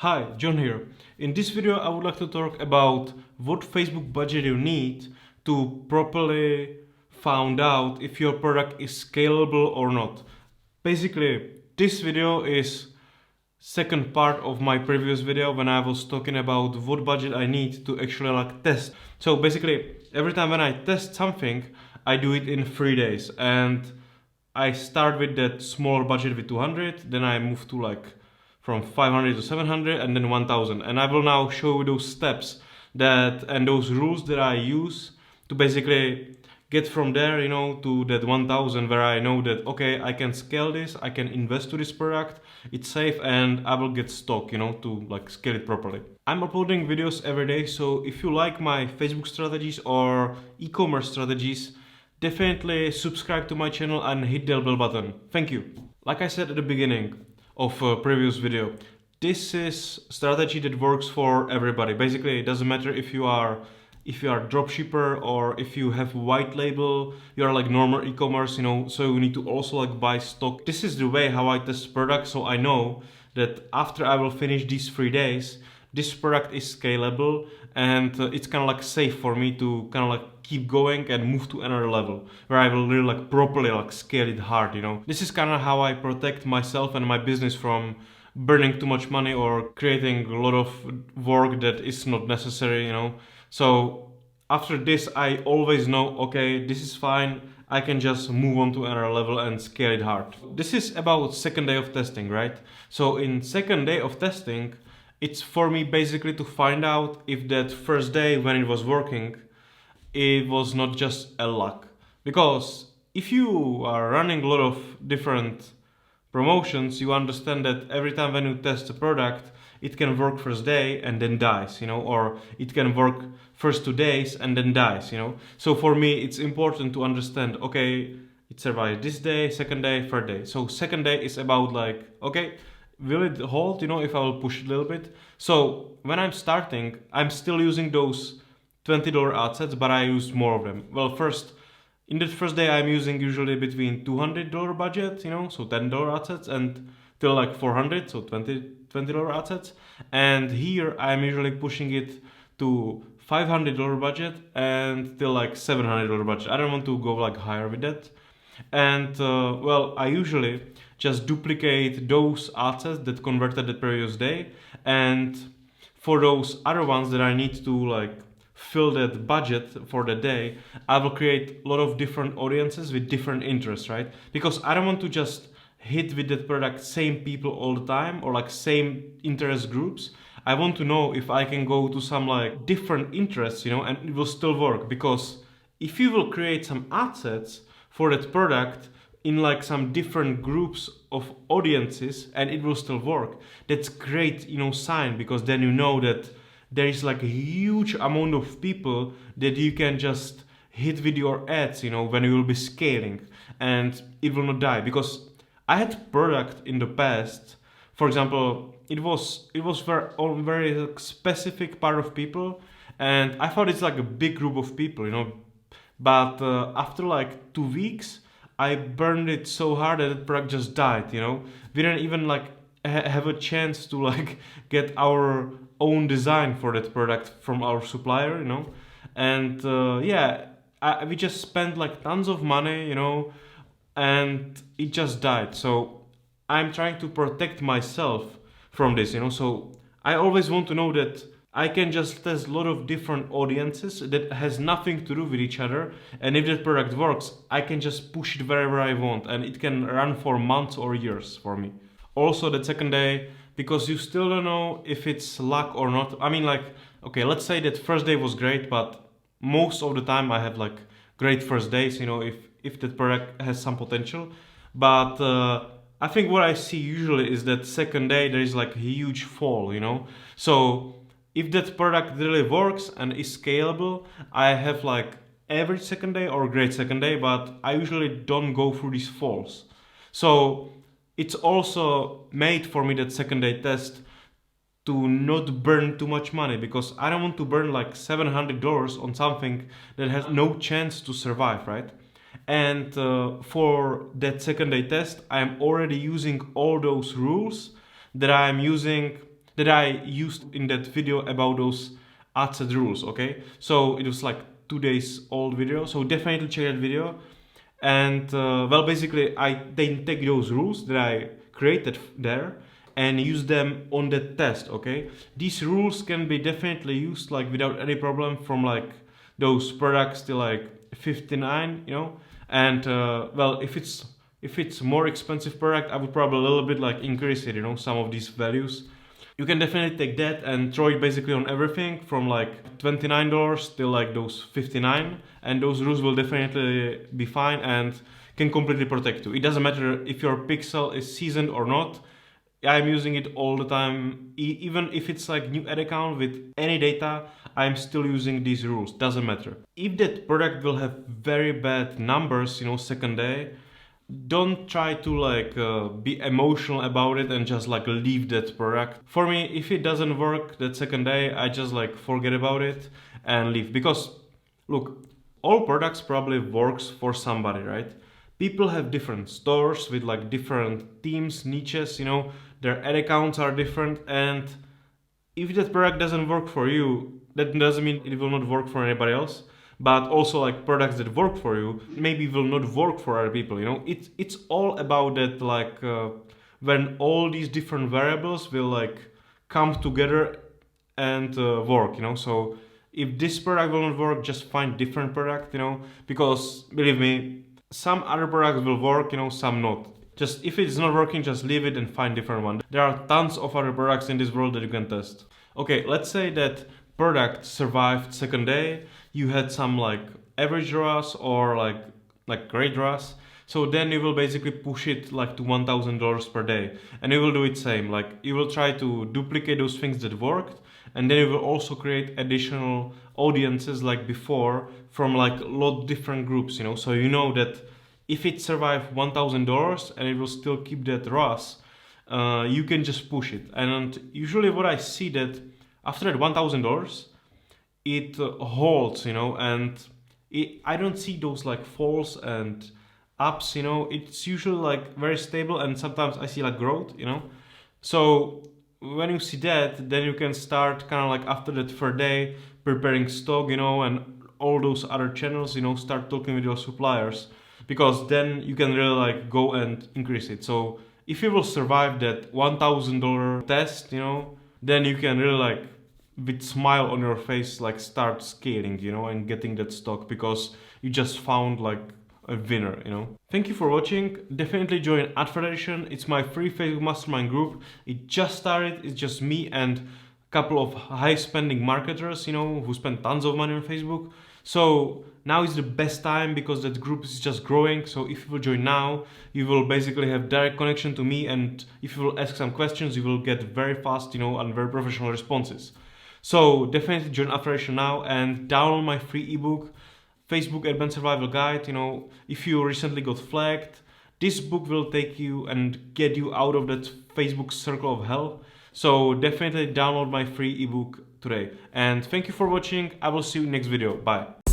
Hi, John here. In this video, I would like to talk about what Facebook budget you need to properly find out if your product is scalable or not. Basically, this video is second part of my previous video when I was talking about what budget I need to actually test. So basically, every time when I test something, I do it in 3 days, and I start with that smaller budget with 200, then I move to from 500 to 700 and then 1000, and I will now show you those steps that and those rules that I use to basically get from there, to that 1000, where I know that okay, I can scale this, I can invest to this product, it's safe, and I will get stock, to scale it properly. I'm uploading videos every day, so if you like my Facebook strategies or e-commerce strategies, definitely subscribe to my channel and hit the bell button. Thank you. Like I said at the beginning of a previous video, this is strategy that works for everybody. Basically, it doesn't matter if you are dropshipper or if you have white label, you're like normal e-commerce, so you need to also buy stock. This is the way how I test products, so I know that after I will finish these 3 days, this product is scalable, and it's kind of safe for me to kind of keep going and move to another level where I will really properly scale it hard. This is kind of how I protect myself and my business from burning too much money or creating a lot of work that is not necessary. So after this, I always know, okay, this is fine, I can just move on to another level and scale it hard. This is about second day of testing, right? So in second day of testing, it's for me basically to find out if that first day when it was working, it was not just a luck. Because if you are running a lot of different promotions, you understand that every time when you test a product, it can work first day and then dies, or it can work first 2 days and then dies, So for me, it's important to understand, okay, it survived this day, second day, third day. So second day is about okay, will it hold, if I will push it a little bit? So when I'm starting, I'm still using those $20 ad sets, but I use more of them. Well, first, in the first day, I'm using usually between $200 budget, so $10 ad sets, and till 400, so $20 ad sets. And here, I'm usually pushing it to $500 budget and till $700 budget. I don't want to go higher with that. And well, I usually just duplicate those ad sets that converted the previous day, and for those other ones that I need to fill that budget for the day, I will create a lot of different audiences with different interests, right? Because I don't want to just hit with that product same people all the time or same interest groups. I want to know if I can go to some different interests, and it will still work. Because if you will create some ad sets for that product in some different groups of audiences and it will still work, that's great, sign, because then you know that there is a huge amount of people that you can just hit with your ads, when you will be scaling, and it will not die. Because I had product in the past, for example, it was very specific part of people, and I thought it's a big group of people, but after 2 weeks, I burned it so hard that the product just died. We didn't even have a chance to get our own design for that product from our supplier. And yeah, we just spent tons of money. And it just died. So I'm trying to protect myself from this. So I always want to know that I can just test a lot of different audiences that has nothing to do with each other, and if that product works, I can just push it wherever I want, and it can run for months or years for me. Also, the second day, because you still don't know if it's luck or not. I mean, okay, let's say that first day was great, but most of the time I have great first days, if that product has some potential. But I think what I see usually is that second day there is a huge fall, So if that product really works and is scalable, I have average second day or great second day, but I usually don't go through these falls. So it's also made for me that second day test to not burn too much money, because I don't want to burn $700 on something that has no chance to survive, right? And for that second day test, I'm already using all those rules that I'm using that I used in that video about those ad set rules, okay? So it was like 2 days old video, so definitely check that video. And well, basically I then take those rules that I created there and use them on the test, okay? These rules can be definitely used like without any problem from like those products to like 59, you know. And well, if it's more expensive product, I would probably a little bit like increase it, you know, some of these values. You can definitely take that and throw it basically on everything from like $29 till like those 59, and those rules will definitely be fine and can completely protect you. It doesn't matter if your pixel is seasoned or not. I'm using it all the time. Even if it's like new ad account with any data, I'm still using these rules. Doesn't matter. If that product will have very bad numbers, you know, second day, don't try to like be emotional about it and just like leave that product. For me, if it doesn't work that second day, I just like forget about it and leave. Because look, all products probably works for somebody, right? People have different stores with like different themes, niches, you know, their ad accounts are different, and if that product doesn't work for you, that doesn't mean it will not work for anybody else. But also like products that work for you maybe will not work for other people, you know. It's all about that, like when all these different variables will like come together and work, you know. So if this product will not work, just find different product, you know, because believe me, some other products will work, you know, some not. Just if it's not working, just leave it and find different one. There are tons of other products in this world that you can test. Okay, let's say that product survived second day. You had some like average ROAS or like great ROAS. So then you will basically push it like to $1,000 per day, and you will do it same. Like you will try to duplicate those things that worked, and then you will also create additional audiences like before from like a lot different groups, you know. So you know that if it survives $1,000 and it will still keep that ROAS, you can just push it. And usually what I see that after that $1,000, it holds, you know, and I don't see those like falls and ups, you know. It's usually like very stable, and sometimes I see like growth, you know. So when you see that, then you can start kind of like after that third day preparing stock, you know, and all those other channels, you know, start talking with your suppliers, because then you can really like go and increase it. So if you will survive that $1,000 test, you know, then you can really like with smile on your face like start scaling, you know, and getting that stock because you just found like a winner, you know. Thank you for watching. Definitely join Ad Federation. It's my free Facebook mastermind group. It just started. It's just me and a couple of high spending marketers, you know, who spend tons of money on Facebook. So now is the best time because that group is just growing. So if you will join now, you will basically have direct connection to me, and if you will ask some questions, you will get very fast, you know, and very professional responses. So definitely join Ad Federation now and download my free ebook, Facebook Advanced Survival Guide. You know, if you recently got flagged, this book will take you and get you out of that Facebook circle of hell. So definitely download my free ebook today. And thank you for watching. I will see you in next video. Bye.